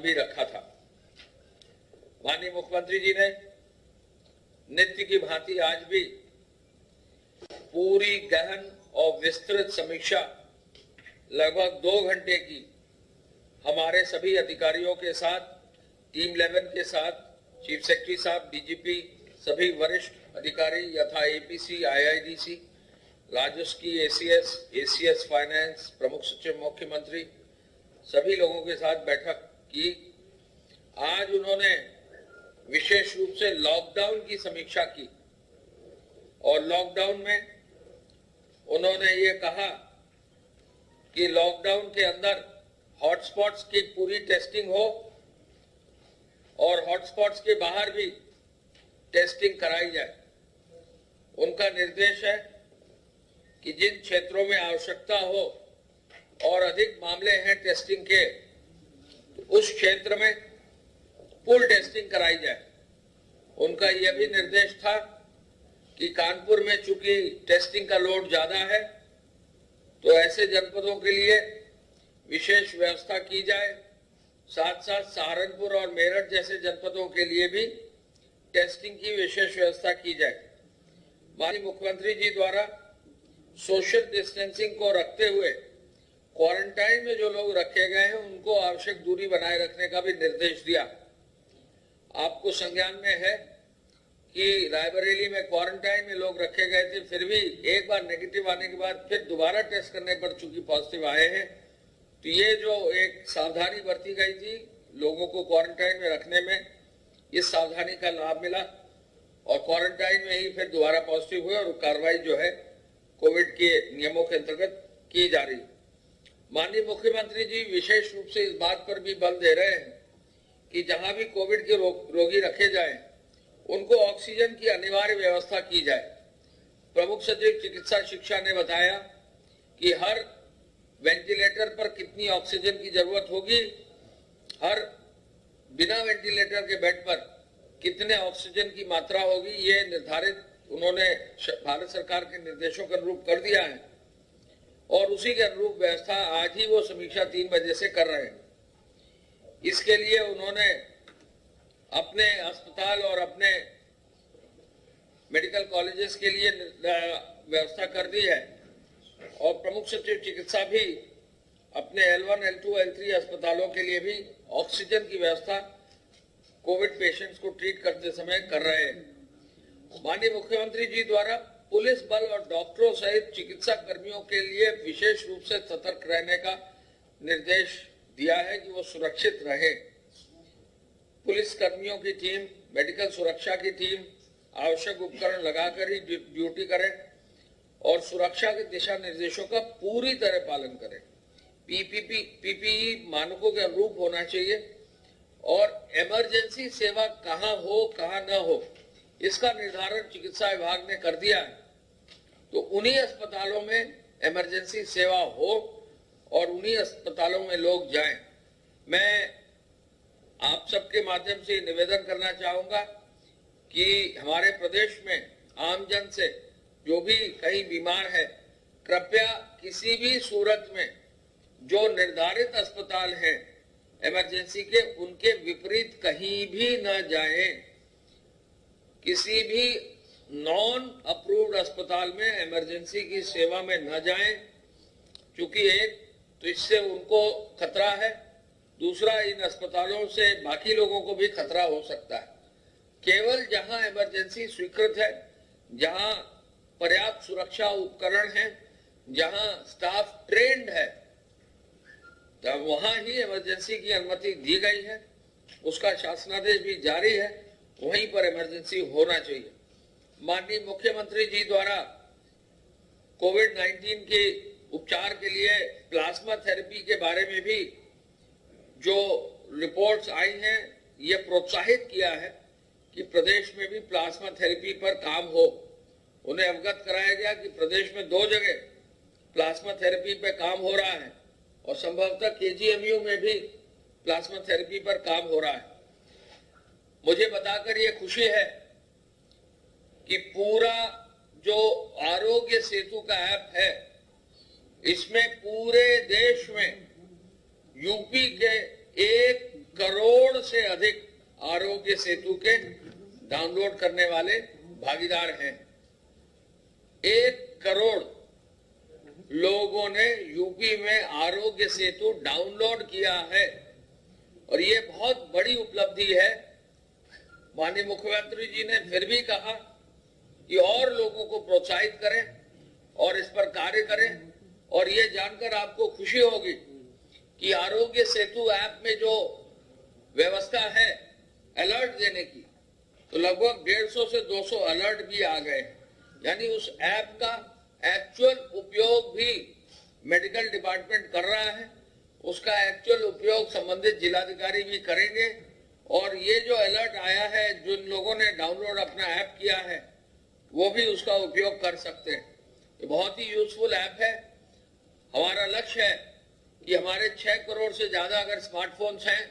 भी रखा था। माननीय मुख्यमंत्री जी ने नित्य की भांति आज भी पूरी गहन और विस्तृत समीक्षा लगभग 2 घंटे की हमारे सभी अधिकारियों के साथ, टीम 11 के साथ, चीफ सेक्रेटरी साहब, डीजीपी, सभी वरिष्ठ अधिकारी यथा एपीसी, आईआईडीसी, राजस्व की एसीएस फाइनेंस, प्रमुख सचिव मुख्यमंत्री, सभी लोगों के साथ बैठक की। आज उन्होंने विशेष रूप से लॉकडाउन की समीक्षा की और लॉकडाउन में उन्होंने ये कहा कि लॉकडाउन के अंदर हॉटस्पॉट्स की पूरी टेस्टिंग हो और हॉटस्पॉट्स के बाहर भी टेस्टिंग कराई जाए। उनका निर्देश है कि जिन क्षेत्रों में आवश्यकता हो और अधिक मामले हैं टेस्टिंग के, तो उस क्षेत्र में फुल टेस्टिंग कराई जाए। उनका यह भी निर्देश था कि कानपुर में चूंकि टेस्टिंग का लोड ज्यादा है, तो ऐसे जनपदों के लिए विशेष व्यवस्था की जाए। साथ साथ सहारनपुर और मेरठ जैसे जनपदों के लिए भी टेस्टिंग की विशेष व्यवस्था की जाए। माननीय मुख्यमंत्री जी द्वारा सोशल डिस्टेंसिंग को रखते हुए क्वारंटाइन में जो लोग रखे गए हैं उनको आवश्यक दूरी बनाए रखने का भी निर्देश दिया। आपको संज्ञान में है कि रायबरेली में क्वारंटाइन में लोग रखे गए थे, फिर भी एक बार नेगेटिव आने के बाद फिर दोबारा टेस्ट करने पर चूंकि पॉजिटिव आए हैं, तो ये जो एक सावधानी बरती गई थी लोगों को क्वारंटाइन में रखने में, इस सावधानी का लाभ मिला और क्वारंटाइन में ही फिर दोबारा पॉजिटिव हुए और कार्रवाई जो है कोविड के नियमों के अंतर्गत की जा रही। माननीय मुख्यमंत्री जी विशेष रूप से इस बात पर भी बल दे रहे हैं कि जहां भी कोविड के रोगी रखे जाए उनको ऑक्सीजन की अनिवार्य व्यवस्था की जाए। प्रमुख सचिव चिकित्सा शिक्षा ने बताया कि हर वेंटिलेटर पर कितनी ऑक्सीजन की जरूरत होगी, हर बिना वेंटिलेटर के बेड पर कितने ऑक्सीजन की मात्रा होगी, ये निर्धारित उन्होंने भारत सरकार के निर्देशों के अनुरूप कर दिया है और उसी के अनुरूप व्यवस्था आज ही वो समीक्षा 3 बजे से कर रहे हैं। इसके लिए उन्होंने अपने अस्पताल और अपने मेडिकल कॉलेजेस के लिए व्यवस्था कर दी है और प्रमुख सचिव चिकित्सा भी अपने L1, L2, L3 अस्पतालों के लिए भी ऑक्सीजन की व्यवस्था कोविड पेशेंट्स को ट्रीट करते समय कर रहे हैं। माननीय मुख्यमंत्री जी द्वारा पुलिस बल और डॉक्टरों सहित चिकित्सा कर्मियों के लिए विशेष रूप से सतर्क रहने का निर्देश दिया है कि वो सुरक्षित रहे। पुलिस कर्मियों की टीम, मेडिकल सुरक्षा की टीम आवश्यक उपकरण लगाकर ही ड्यूटी करे और सुरक्षा के दिशा निर्देशों का पूरी तरह पालन करें। पीपीई मानकों के अनुरूप होना चाहिए और इमरजेंसी सेवा कहाँ हो कहाँ न हो इसका निर्धारण चिकित्सा विभाग ने कर दिया है। तो उन्हीं अस्पतालों में इमरजेंसी सेवा हो और उन्हीं अस्पतालों में लोग जाएं। मैं आप सबके माध्यम से निवेदन करना चाहूंगा कि हमारे प्रदेश में आमजन से जो भी कहीं बीमार है, कृपया किसी भी सूरत में जो निर्धारित अस्पताल हैं इमरजेंसी के, उनके विपरीत कहीं भी न जाएं। किसी भी नॉन अप्रूव्ड अस्पताल में इमरजेंसी की सेवा में न जाएं, क्योंकि एक तो इससे उनको खतरा है, दूसरा इन अस्पतालों से बाकी लोगों को भी खतरा हो सकता है। केवल जहां इमरजेंसी स्वीकृत है, जहां पर्याप्त सुरक्षा उपकरण हैं, जहां स्टाफ ट्रेंड है, तब वहां ही इमरजेंसी की अनुमति दी गई है। उसका शासनादेश भी जारी है, वहीं पर इमरजेंसी होना चाहिए। माननीय मुख्यमंत्री जी द्वारा कोविड-19 के उपचार के लिए प्लाज्मा थेरेपी के बारे में भी जो रिपोर्ट्स आई हैं, ये प्रोत्साहित किया है कि प्रदेश में भी प्लाज्मा थेरेपी पर काम हो। उन्हें अवगत कराया गया कि प्रदेश में 2 जगह प्लाज्मा थेरेपी पर काम हो रहा है और संभवतः केजीएमयू में भी प्लाज्मा थेरेपी पर काम हो रहा है। मुझे बताकर ये खुशी है कि पूरा जो आरोग्य सेतु का ऐप है, इसमें पूरे देश में यूपी के 1 करोड़ से अधिक आरोग्य सेतु के डाउनलोड करने वाले भागीदार हैं। 1 करोड़ लोगों ने यूपी में आरोग्य सेतु डाउनलोड किया है और ये बहुत बड़ी उपलब्धि है। माननीय मुख्यमंत्री जी ने फिर भी कहा कि और लोगों को प्रोत्साहित करें और इस पर कार्य करें, और ये जानकर आपको खुशी होगी कि आरोग्य सेतु ऐप में जो व्यवस्था है अलर्ट देने की, तो लगभग 150 से 200 अलर्ट भी आ गए। यानी उस ऐप का एक्चुअल उपयोग भी मेडिकल डिपार्टमेंट कर रहा है, उसका एक्चुअल उपयोग संबंधित जिलाधिकारी भी करेंगे। और ये जो अलर्ट आया है, जिन लोगों ने डाउनलोड अपना ऐप किया है वो भी उसका उपयोग कर सकते हैं। ये बहुत ही यूजफुल ऐप है। हमारा लक्ष्य है कि हमारे 6 करोड़ से ज्यादा अगर स्मार्टफोन्स हैं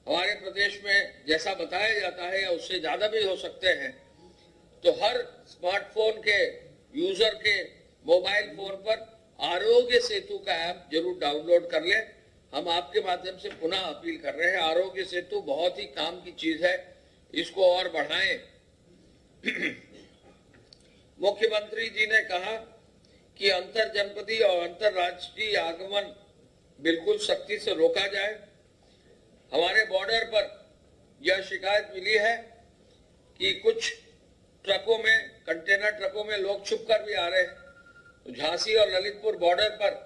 हमारे प्रदेश में, जैसा बताया जाता है, या उससे ज्यादा भी हो सकते हैं, तो हर स्मार्टफोन के यूजर के मोबाइल फोन पर आरोग्य सेतु का ऐप जरूर डाउनलोड कर ले। हम आपके माध्यम से पुनः अपील कर रहे हैं, आरोग्य सेतु बहुत ही काम की चीज है, इसको और बढ़ाएं। मुख्यमंत्री जी ने कहा कि अंतर जनपदीय और अंतरराष्ट्रीय आगमन बिल्कुल सख्ती से रोका जाए। हमारे बॉर्डर पर यह शिकायत मिली है कि कुछ ट्रकों में, कंटेनर ट्रकों में लोग छुप कर भी आ रहे हैं। तो झांसी और ललितपुर बॉर्डर पर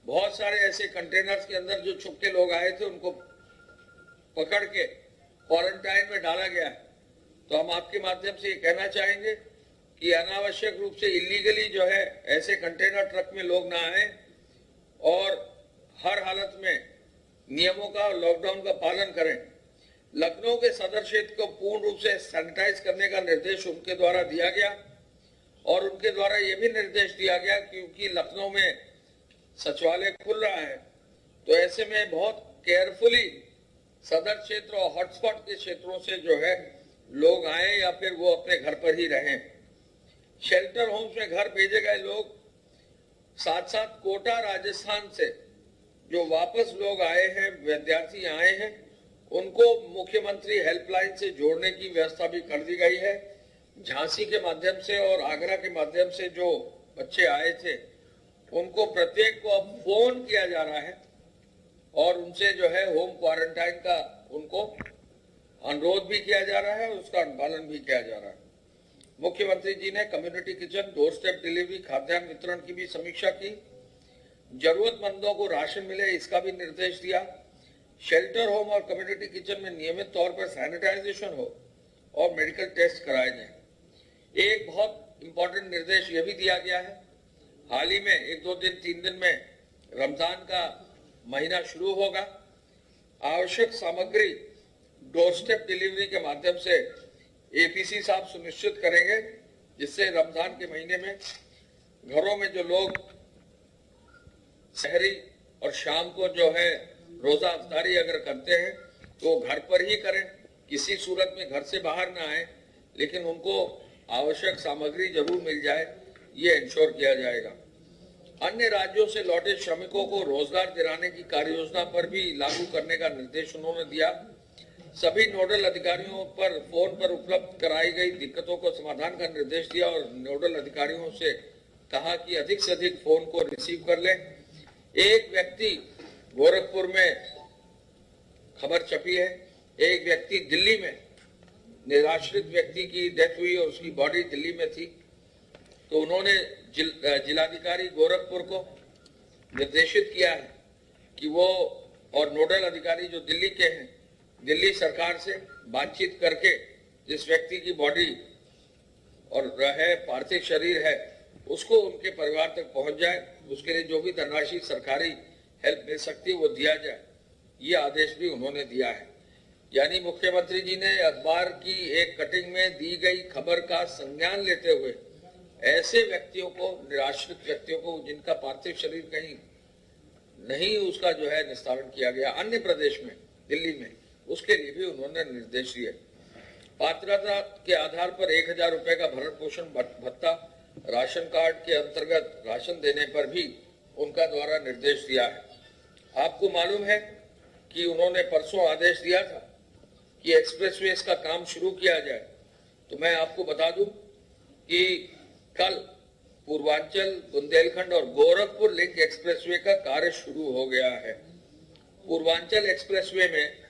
बहुत सारे ऐसे कंटेनर्स के अंदर जो छुप के लोग आए थे उनको पकड़ के क्वारंटाइन में डाला गया है। तो हम आपके माध्यम से ये कहना चाहेंगे कि अनावश्यक रूप से इलीगली जो है ऐसे कंटेनर ट्रक में लोग ना आए और हर हालत में नियमों का और लॉकडाउन का पालन करें। लखनऊ के सदर क्षेत्र को पूर्ण रूप से सैनिटाइज करने का निर्देश उनके द्वारा दिया गया और उनके द्वारा ये भी निर्देश दिया गया क्योंकि लखनऊ में सचिवालय खुल रहा है, तो ऐसे में बहुत केयरफुली सदर क्षेत्र और हॉटस्पॉट के क्षेत्रों से जो है लोग आए या फिर वो अपने घर पर ही रहें। शेल्टर होम्स में घर भेजे गए लोग, साथ साथ कोटा राजस्थान से जो वापस लोग आए हैं, विद्यार्थी आए हैं, उनको मुख्यमंत्री हेल्पलाइन से जोड़ने की व्यवस्था भी कर दी गई है। झांसी के माध्यम से और आगरा के माध्यम से जो बच्चे आए थे उनको प्रत्येक को अब फोन किया जा रहा है और उनसे जो है होम क्वारंटाइन का उनको अनुरोध भी किया जा रहा है और उसका अनुपालन भी किया जा रहा है। मुख्यमंत्री जी ने community kitchen, door step delivery, खाद्यान्न वितरण की भी समीक्षा की। जरूरतमंदों को राशन मिले इसका भी निर्देश दिया। शेल्टर होम और कम्युनिटी किचन में नियमित तौर पर सैनिटाइजेशन हो और मेडिकल टेस्ट कराए जाए। एक बहुत इंपॉर्टेंट निर्देश यह भी दिया गया है, हाल ही में 1-2 दिन 3 दिन में रमजान का महीना शुरू होगा। आवश्यक सामग्री डोर स्टेप डिलीवरी के माध्यम से एपीसी साहब सुनिश्चित करेंगे, जिससे रमजान के महीने में घरों में जो लोग सहरी और शाम को जो है रोजा अफ्तारी अगर करते हैं तो घर पर ही करें, किसी सूरत में घर से बाहर ना आए, लेकिन उनको आवश्यक सामग्री जरूर मिल जाए, ये इंश्योर किया जाएगा। अन्य राज्यों से लौटे श्रमिकों को रोजगार दिलाने की कार्ययोजना पर भी लागू करने का निर्देश उन्होंने दिया। सभी नोडल अधिकारियों पर फोन पर उपलब्ध कराई गई दिक्कतों को समाधान का निर्देश दिया और नोडल अधिकारियों से कहा कि अधिक से अधिक फोन को रिसीव कर लें। एक व्यक्ति गोरखपुर में खबर छपी है, एक व्यक्ति दिल्ली में, निराश्रित व्यक्ति की डेथ हुई और उसकी बॉडी दिल्ली में थी, तो उन्होंने जिलाधिकारी गोरखपुर को निर्देशित किया है कि वो और नोडल अधिकारी जो दिल्ली के हैं, दिल्ली सरकार से बातचीत करके जिस व्यक्ति की बॉडी और है पार्थिव शरीर है उसको उनके परिवार तक पहुंच जाए, उसके लिए जो भी धनराशि सरकारी हेल्प मिल सकती है वो दिया जाए, ये आदेश भी उन्होंने दिया है। यानी मुख्यमंत्री जी ने अखबार की एक कटिंग में दी गई खबर का संज्ञान लेते हुए ऐसे व्यक्तियों को, निराश्रित व्यक्तियों को जिनका पार्थिव शरीर कहीं नहीं उसका जो है निस्तारण किया गया अन्य प्रदेश में, दिल्ली में, उसके लिए भी उन्होंने निर्देश दिए। पात्रता के आधार पर 1000 रुपए का भरण पोषण भत्ता, राशन कार्ड के अंतर्गत राशन देने पर भी उनका द्वारा निर्देश दिया है। आपको मालूम है कि उन्होंने परसों आदेश दिया था कि एक्सप्रेसवेज का काम शुरू किया जाए, तो मैं आपको बता दूं कि कल पूर्वांचल, बुंदेलखंड और गोरखपुर लिंक एक्सप्रेसवे का कार्य शुरू हो गया है। पूर्वांचल एक्सप्रेसवे में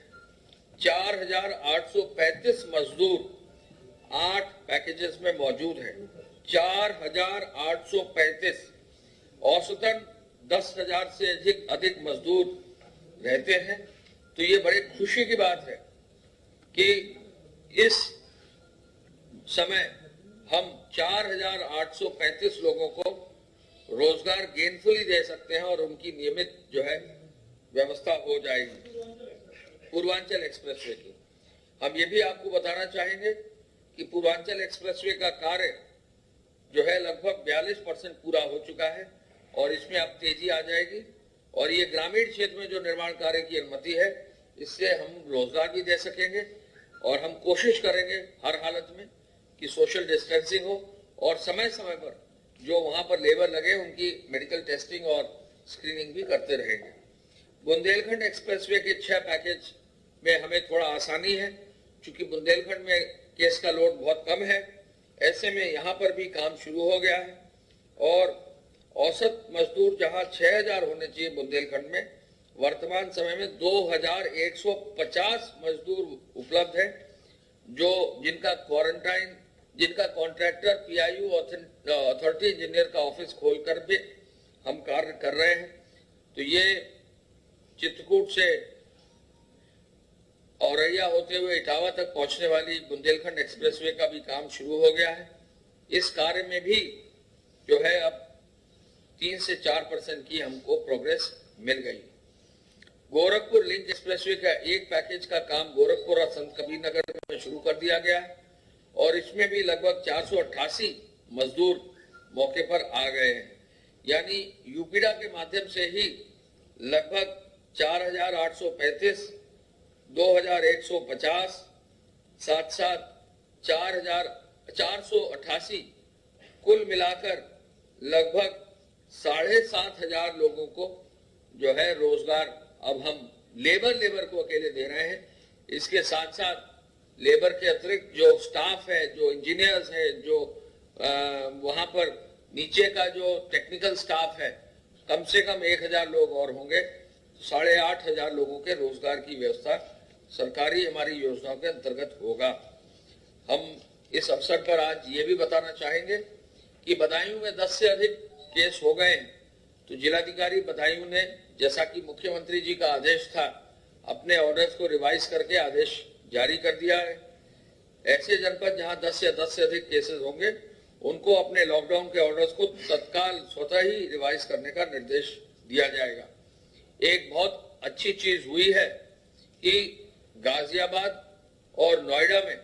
4,835 मजदूर 8 पैकेजेस में मौजूद हैं। 4,835, औसतन 10,000 से अधिक मजदूर रहते हैं। तो ये बड़े खुशी की बात है कि इस समय हम 4,835 लोगों को रोजगार गेनफुली दे सकते हैं और उनकी नियमित जो है व्यवस्था हो जाएगी। पूर्वांचल एक्सप्रेसवे की हम ये भी आपको बताना चाहेंगे कि पूर्वांचल एक्सप्रेसवे का कार्य जो है लगभग 42% पूरा हो चुका है और इसमें अब तेजी आ जाएगी। और ये ग्रामीण क्षेत्र में जो निर्माण कार्य की अनुमति है, इससे हम रोजगार भी दे सकेंगे और हम कोशिश करेंगे हर हालत में कि सोशल डिस्टेंसिंग हो और समय समय पर जो वहां पर लेबर लगे उनकी मेडिकल टेस्टिंग और स्क्रीनिंग भी करते रहेंगे। बुंदेलखंड एक्सप्रेसवे के 6 पैकेज में हमें थोड़ा आसानी है, क्योंकि बुंदेलखंड में केस का लोड बहुत कम है। ऐसे में यहाँ पर भी काम शुरू हो गया है और औसत मजदूर जहाँ 6,000 होने चाहिए बुंदेलखंड में, वर्तमान समय में 2,150 मजदूर उपलब्ध है, जो जिनका कॉन्ट्रैक्टर PIU अथॉरिटी इंजीनियर का ऑफिस खोलकर भी हम कार्य कर रहे हैं। तो ये चित्रकूट से औरैया होते हुए इटावा तक पहुंचने वाली बुंदेलखंड एक्सप्रेसवे का भी काम शुरू हो गया है। इस कार्य में भी जो है अब 3 से 4% की हमको प्रोग्रेस मिल गई। गोरखपुर लिंक एक्सप्रेसवे का एक पैकेज का काम गोरखपुर और संत कबीर नगर में शुरू कर दिया गया है और इसमें भी लगभग 488 मजदूर मौके पर आ गए हैं। यानी यूपीडा के माध्यम से ही लगभग 4,835, 2,150, साथ साथ 4,488 कुल मिलाकर लगभग 7,500 लोगों को जो है रोजगार अब हम लेबर को अकेले दे रहे हैं। इसके साथ साथ लेबर के अतिरिक्त जो स्टाफ है, जो इंजीनियर्स है, जो वहां पर नीचे का जो टेक्निकल स्टाफ है, कम से कम 1,000 लोग और होंगे। 8,500 लोगों के रोजगार की व्यवस्था सरकारी हमारी योजनाओं के अंतर्गत होगा। हम इस अवसर पर आज ये भी बताना चाहेंगे कि बदायूं में 10 से अधिक केस हो गए हैं, तो जिलाधिकारी बदायूं ने, जैसा कि मुख्यमंत्री जी का आदेश था, अपने ऑर्डर्स को रिवाइज करके आदेश जारी कर दिया है। ऐसे जनपद जहां 10 से अधिक केसेस होंगे, उनको अपने लॉकडाउन के ऑर्डर्स को तत्काल स्वतः ही रिवाइज करने का निर्देश दिया जाएगा। एक बहुत अच्छी चीज हुई है कि गाजियाबाद और नोएडा में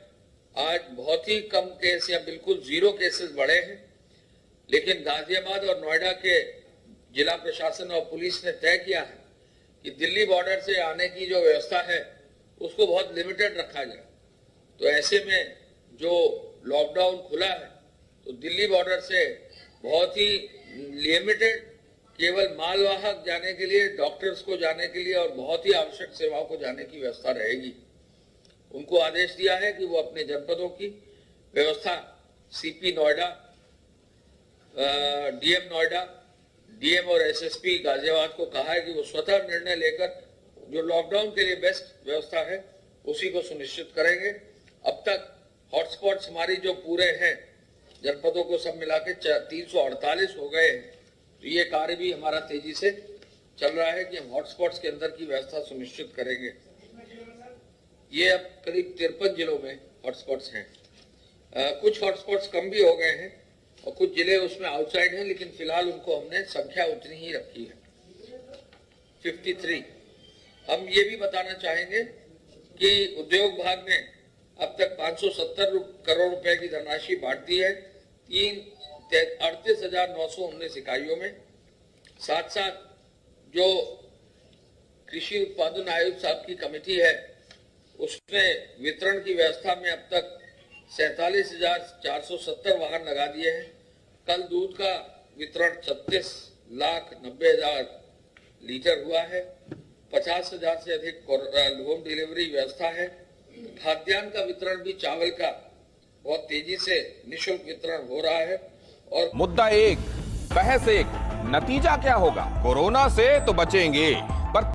आज बहुत ही कम केस या बिल्कुल 0 केसेस बढ़े हैं, लेकिन गाजियाबाद और नोएडा के जिला प्रशासन और पुलिस ने तय किया है कि दिल्ली बॉर्डर से आने की जो व्यवस्था है उसको बहुत लिमिटेड रखा जाए। तो ऐसे में जो लॉकडाउन खुला है, तो दिल्ली बॉर्डर से बहुत ही लिमिटेड केवल मालवाहक जाने के लिए, डॉक्टर्स को जाने के लिए और बहुत ही आवश्यक सेवाओं को जाने की व्यवस्था रहेगी। उनको आदेश दिया है कि वो अपने जनपदों की व्यवस्था CP Noida, DM Noida, DM और SSP गाजियाबाद को कहा है कि वो स्वतः निर्णय लेकर जो लॉकडाउन के लिए बेस्ट व्यवस्था है उसी को सुनिश्चित करेंगे। अब तक हॉटस्पॉट्स हमारी जो पूरे हैं जनपदों को सब मिला के 348 हो गए हैं। तो ये कार्य भी हमारा तेजी से चल रहा है कि हम हॉटस्पॉट्स के अंदर की व्यवस्था सुनिश्चित करेंगे। ये अब करीब 53 जिलों में हॉटस्पॉट्स हैं। कुछ हॉटस्पॉट्स कम भी हो गए हैं और कुछ जिले उसमें आउटसाइड हैं, लेकिन फिलहाल उनको हमने संख्या उतनी ही रखी है, 53। हम ये भी बताना चाहेंगे कि उद्योग विभाग ने अब तक 570 करोड़ रुपए की धनराशि बांट दी है 38,919 इकाइयों में। साथ साथ जो कृषि उत्पादन आयोग साहब की कमेटी है, उसने वितरण की व्यवस्था में अब तक 47,470 वाहन लगा दिए हैं। कल दूध का वितरण 36,90,000 लीटर हुआ है। 50,000 से अधिक होम डिलीवरी व्यवस्था है खाद्यान्न का वितरण भी चावल का बहुत तेजी से निःशुल्क वितरण हो रहा है। और मुद्दा एक, बहस एक, नतीजा क्या होगा? कोरोना से तो बचेंगे,